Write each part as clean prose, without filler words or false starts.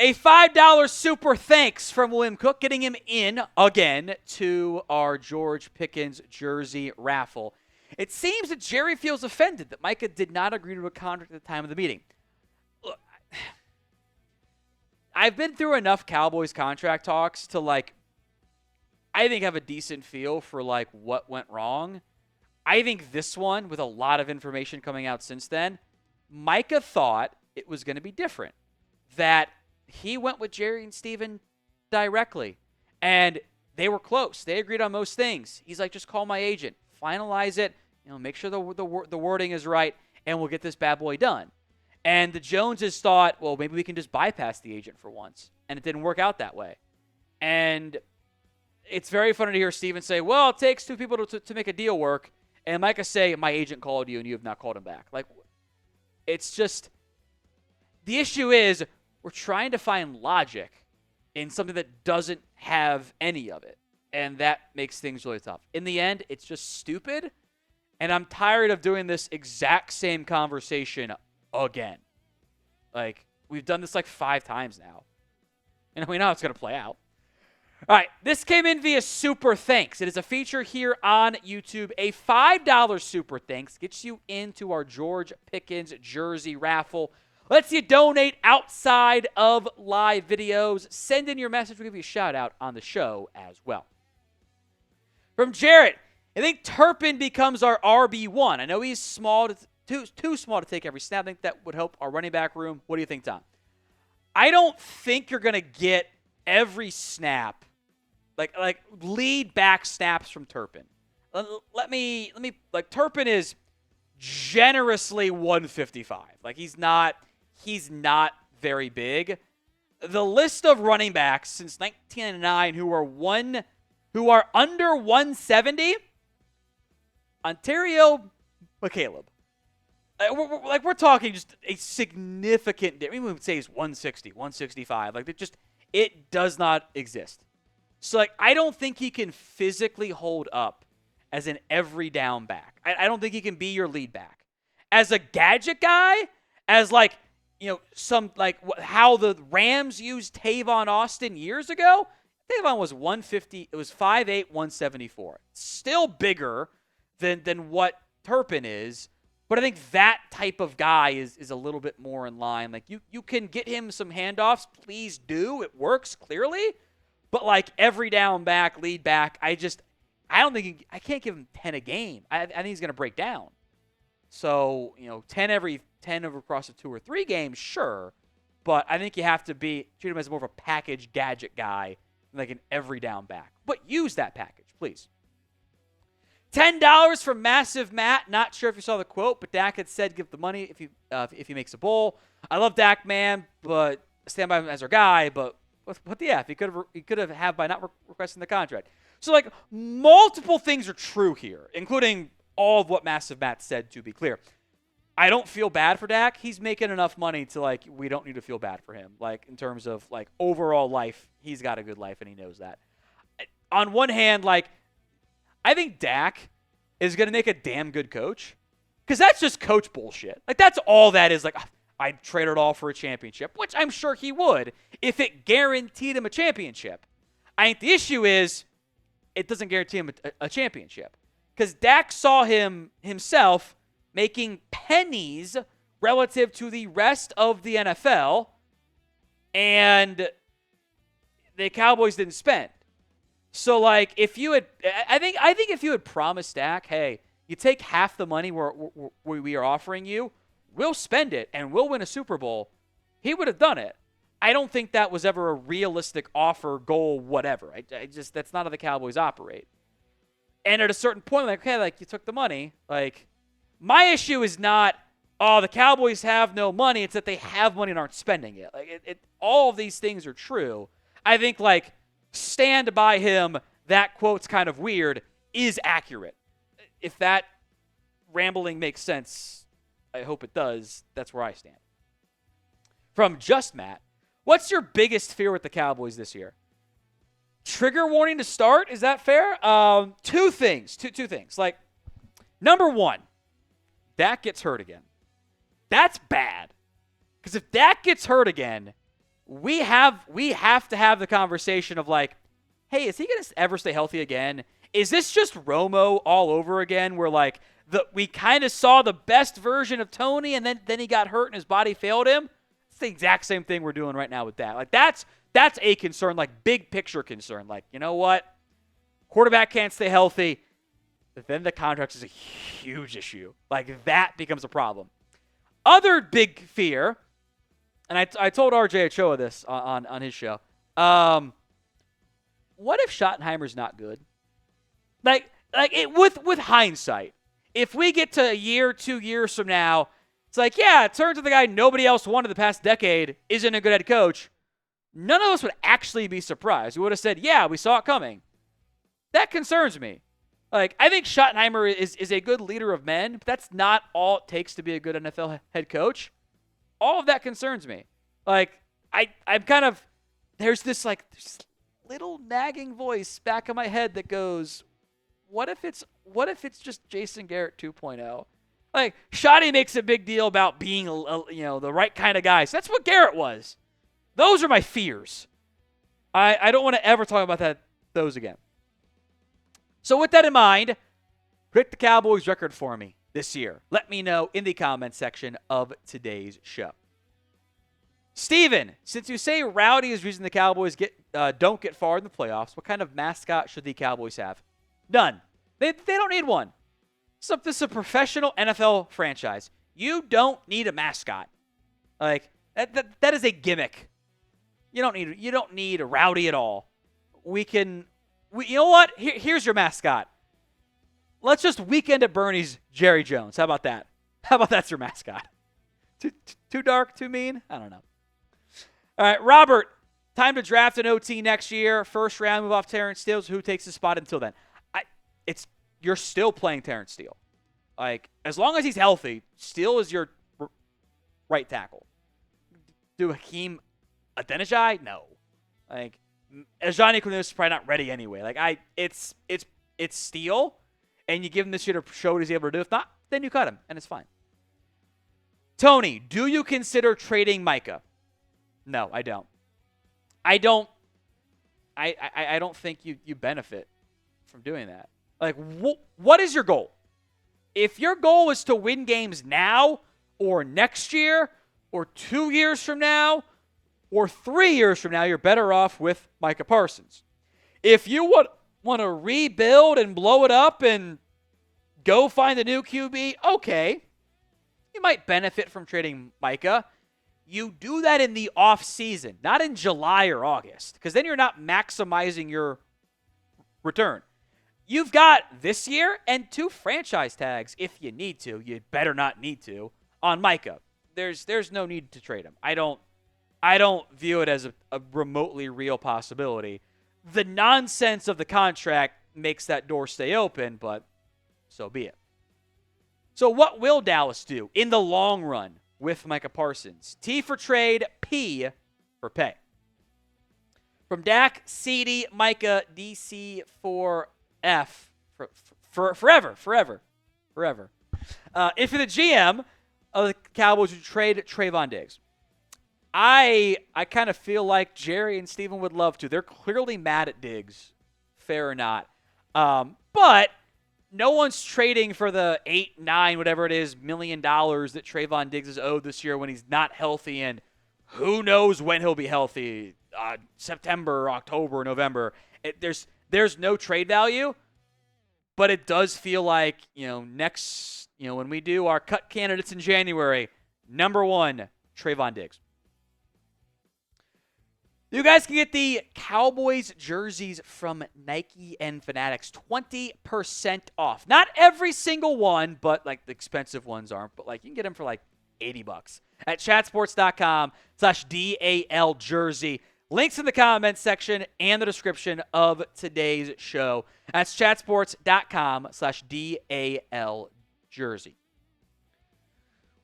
A $5 super thanks from William Cook, getting him in again to our George Pickens jersey raffle. It seems that Jerry feels offended that Micah did not agree to a contract at the time of the meeting. Look, I've been through enough Cowboys contract talks to, I think have a decent feel for, what went wrong. I think this one, with a lot of information coming out since then, Micah thought it was going to be different. That he went with Jerry and Steven directly, and they were close. They agreed on most things. He's like, just call my agent, finalize it, make sure the wording is right, and we'll get this bad boy done. And the Joneses thought, well, maybe we can just bypass the agent for once, and it didn't work out that way. And it's very funny to hear Steven say, well, it takes two people to make a deal work, and Micah say, my agent called you, and you have not called him back. It's just, the issue is, we're trying to find logic in something that doesn't have any of it. And that makes things really tough. In the end, it's just stupid. And I'm tired of doing this exact same conversation again. We've done this 5 times now. And we know how it's going to play out. All right, this came in via Super Thanks. It is a feature here on YouTube. A $5 Super Thanks gets you into our George Pickens jersey raffle. Lets you donate outside of live videos. Send in your message. We'll give you a shout-out on the show as well. From Jarrett, I think Turpin becomes our RB1. I know he's small, too small to take every snap. I think that would help our running back room. What do you think, Tom? I don't think you're going to get every snap, like lead back snaps from Turpin. Let me Turpin is generously 155. He's not very big. The list of running backs since 1999 who are under 170, Ontario McCaleb. We're talking just a significant difference. We would say he's 160, 165. It does not exist. So I don't think he can physically hold up as an every down back. I don't think he can be your lead back. As a gadget guy, as how the Rams used Tavon Austin years ago. Tavon was 150. It was 5'8", 174. Still bigger than what Turpin is, but I think that type of guy is a little bit more in line. You can get him some handoffs, please do. It works clearly, but every down back, lead back, I don't think I can't give him 10 a game. I think he's going to break down. So 10 over across of 2 or 3 games, sure. But I think you have to treat him as more of a package gadget guy than an every down back. But use that package, please. $10 from Massive Matt. Not sure if you saw the quote, but Dak had said give the money if he makes a bowl. I love Dak, man, but stand by him as our guy. But what the F? He could have by not requesting the contract. So multiple things are true here, including all of what Massive Matt said, to be clear. I don't feel bad for Dak. He's making enough money to we don't need to feel bad for him. In terms of overall life, he's got a good life and he knows that. On one hand, I think Dak is going to make a damn good coach because that's just coach bullshit. That's all that is. I'd trade it all for a championship, which I'm sure he would if it guaranteed him a championship. I think the issue is it doesn't guarantee him a championship because Dak saw himself making pennies relative to the rest of the NFL, and the Cowboys didn't spend. So, if you had, I think if you had promised Dak, hey, you take half the money we are offering you, we'll spend it and we'll win a Super Bowl, he would have done it. I don't think that was ever a realistic offer, goal, whatever. That's not how the Cowboys operate. And at a certain point, okay, you took the money, my issue is not, the Cowboys have no money. It's that they have money and aren't spending it. All of these things are true. I think, stand by him, that quote's kind of weird, is accurate. If that rambling makes sense, I hope it does. That's where I stand. From Just Matt, what's your biggest fear with the Cowboys this year? Trigger warning to start? Is that fair? Two things. Two things. Number one, Dak gets hurt again. That's bad. Because if Dak gets hurt again, we have to have the conversation of like, hey, is he going to ever stay healthy again? Is this just Romo all over again where like we kind of saw the best version of Tony and then he got hurt and his body failed him? It's the exact same thing we're doing right now with that. Like that's a concern, like big picture concern. Like, you know what? Quarterback can't stay healthy. But then the contract is a huge issue. Like that becomes a problem. Other big fear, and I told RJ Ochoa this on his show. What if Schottenheimer's not good? Like with hindsight, if we get to a year, 2 years from now, it's like, yeah, it turns out the guy nobody else wanted the past decade isn't a good head coach. None of us would actually be surprised. We would have said, yeah, we saw it coming. That concerns me. Like, I think Schottenheimer is a good leader of men, but that's not all it takes to be a good NFL head coach. All of that concerns me. Like, I'm kind of, there's this little nagging voice back in my head that goes, what if it's just Jason Garrett 2.0? Like, Schotty makes a big deal about being the right kind of guy. So that's what Garrett was. Those are my fears. I don't want to ever talk about those again. So with that in mind, predict the Cowboys record for me this year. Let me know in the comments section of today's show. Steven, since you say Rowdy is the reason the Cowboys don't get far in the playoffs, what kind of mascot should the Cowboys have? None. They don't need one. So this is a professional NFL franchise. You don't need a mascot. Like that is a gimmick. You don't need a Rowdy at all. You know what? Here's your mascot. Let's just Weekend at Bernie's Jerry Jones. How about that? How about that's your mascot? Too dark, too mean? I don't know. All right, Robert, time to draft an OT next year. First round, move off Terence Steele. Who takes his spot until then? You're still playing Terence Steele. Like, as long as he's healthy, Steele is your right tackle. Do Hakeem Adeniji? No. Like, Ajani Cornelius is probably not ready anyway. Like, it's Steele, and you give him this year to show what he's able to do. If not, then you cut him, and it's fine. Tony, do you consider trading Micah? No, I don't. I don't think you benefit from doing that. Like, what is your goal? If your goal is to win games now or next year or 2 years from now or 3 years from now, you're better off with Micah Parsons. If you want to rebuild and blow it up and go find a new QB, okay. You might benefit from trading Micah. You do that in the off season, not in July or August, because then you're not maximizing your return. You've got this year and 2 franchise tags if you need to. You better not need to on Micah. There's no need to trade him. I don't view it as a remotely real possibility. The nonsense of the contract makes that door stay open, but so be it. So what will Dallas do in the long run with Micah Parsons? T for trade, P for pay. From Dak, CD, Micah, DC for F for forever. If you're the GM of the Cowboys, who trade Trevon Diggs, I kind of feel like Jerry and Steven would love to. They're clearly mad at Diggs, fair or not. But no one's trading for the $8, $9, whatever it is, $1 million that Trevon Diggs is owed this year when he's not healthy, and who knows when he'll be healthy, September, October, November. There's no trade value, but it does feel like, next, when we do our cut candidates in January, number 1, Trevon Diggs. You guys can get the Cowboys jerseys from Nike and Fanatics, 20% off. Not every single one, but like the expensive ones aren't, but like you can get them for like $80 at chatsports.com/DAL jersey. Links in the comments section and the description of today's show. That's chatsports.com/DAL jersey.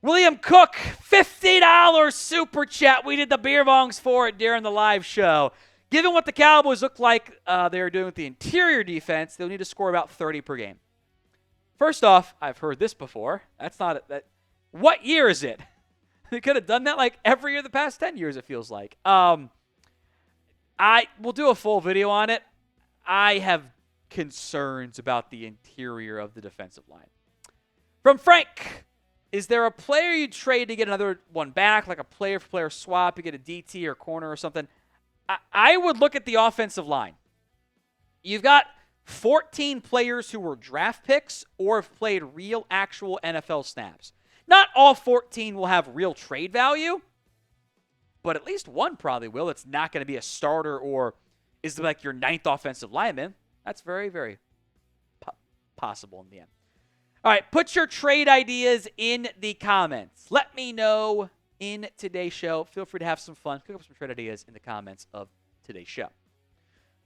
William Cook, $50 super chat. We did the beer bongs for it during the live show. Given what the Cowboys look like they are doing with the interior defense, they'll need to score about 30 per game. First off, I've heard this before. That's not that. What year is it? They could have done that like every year the past 10 years, it feels like. We'll do a full video on it. I have concerns about the interior of the defensive line. From Frank, is there a player you'd trade to get another one back, like a player-for-player swap, you get a DT or corner or something? I would look at the offensive line. You've got 14 players who were draft picks or have played real, actual NFL snaps. Not all 14 will have real trade value, but at least one probably will. It's not going to be a starter or is like your 9th offensive lineman. That's very, very possible in the end. All right, put your trade ideas in the comments. Let me know in today's show. Feel free to have some fun. Pick up some trade ideas in the comments of today's show.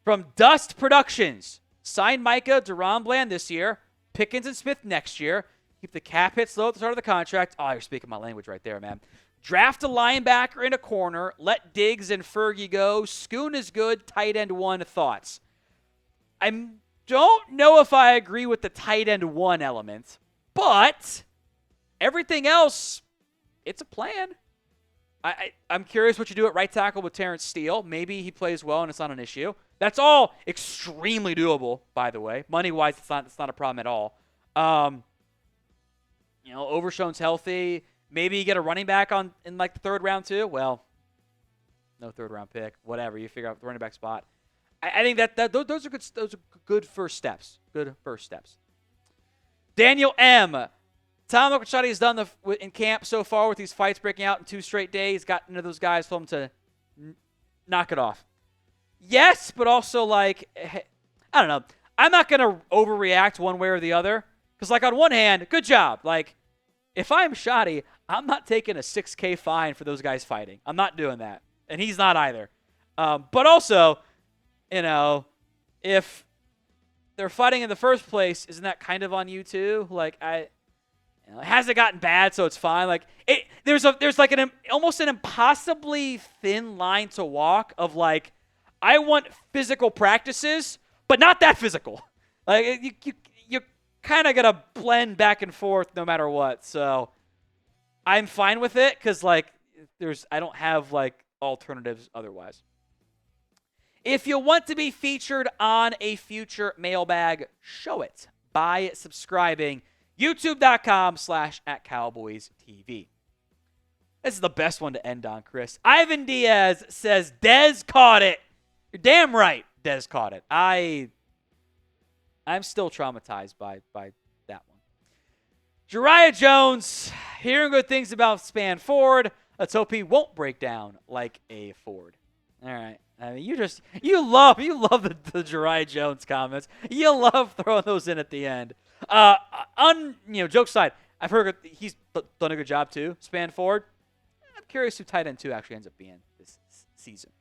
From Dust Productions, sign Micah Bland this year, Pickens and Smith next year. Keep the cap hits low at the start of the contract. Oh, you're speaking my language right there, man. Draft a linebacker in a corner. Let Diggs and Fergie go. Schoon is good. Tight end 1 thoughts. I don't know if I agree with the tight end 1 element, but everything else, it's a plan. I'm curious what you do at right tackle with Terence Steele. Maybe he plays well and it's not an issue. That's all extremely doable, by the way. Money-wise, it's not a problem at all. Overshown's healthy. Maybe you get a running back in like the 3rd round too. Well, no 3rd round pick. Whatever. You figure out the running back spot. I think that those are good. Those are good first steps. Good first steps. Daniel M. Tom Downey has done in camp so far with these fights breaking out in 2 straight days. Got into those guys, told him to knock it off. Yes, but also like I don't know. I'm not gonna overreact one way or the other because like on one hand, good job. Like if I'm Schotty, I'm not taking a $6,000 fine for those guys fighting. I'm not doing that, and he's not either. But also, if they're fighting in the first place, isn't that kind of on you too? Like it hasn't gotten bad, so it's fine. Like there's like almost an impossibly thin line to walk of like I want physical practices, but not that physical. Like you kind of gotta blend back and forth no matter what. So I'm fine with it because like I don't have like alternatives otherwise. If you want to be featured on a future mailbag, show it by subscribing. YouTube.com/@CowboysTV. This is the best one to end on, Chris. Ivan Diaz says, Dez caught it. You're damn right, Dez caught it. I'm still traumatized by that one. Jariah Jones, hearing good things about spann-ford. Let's hope he won't break down like a Ford. All right. I mean, you love the Jariah Jones comments. You love throwing those in at the end. Jokes aside, I've heard he's done a good job too. Spann-ford. I'm curious who tight end 2 actually ends up being this season.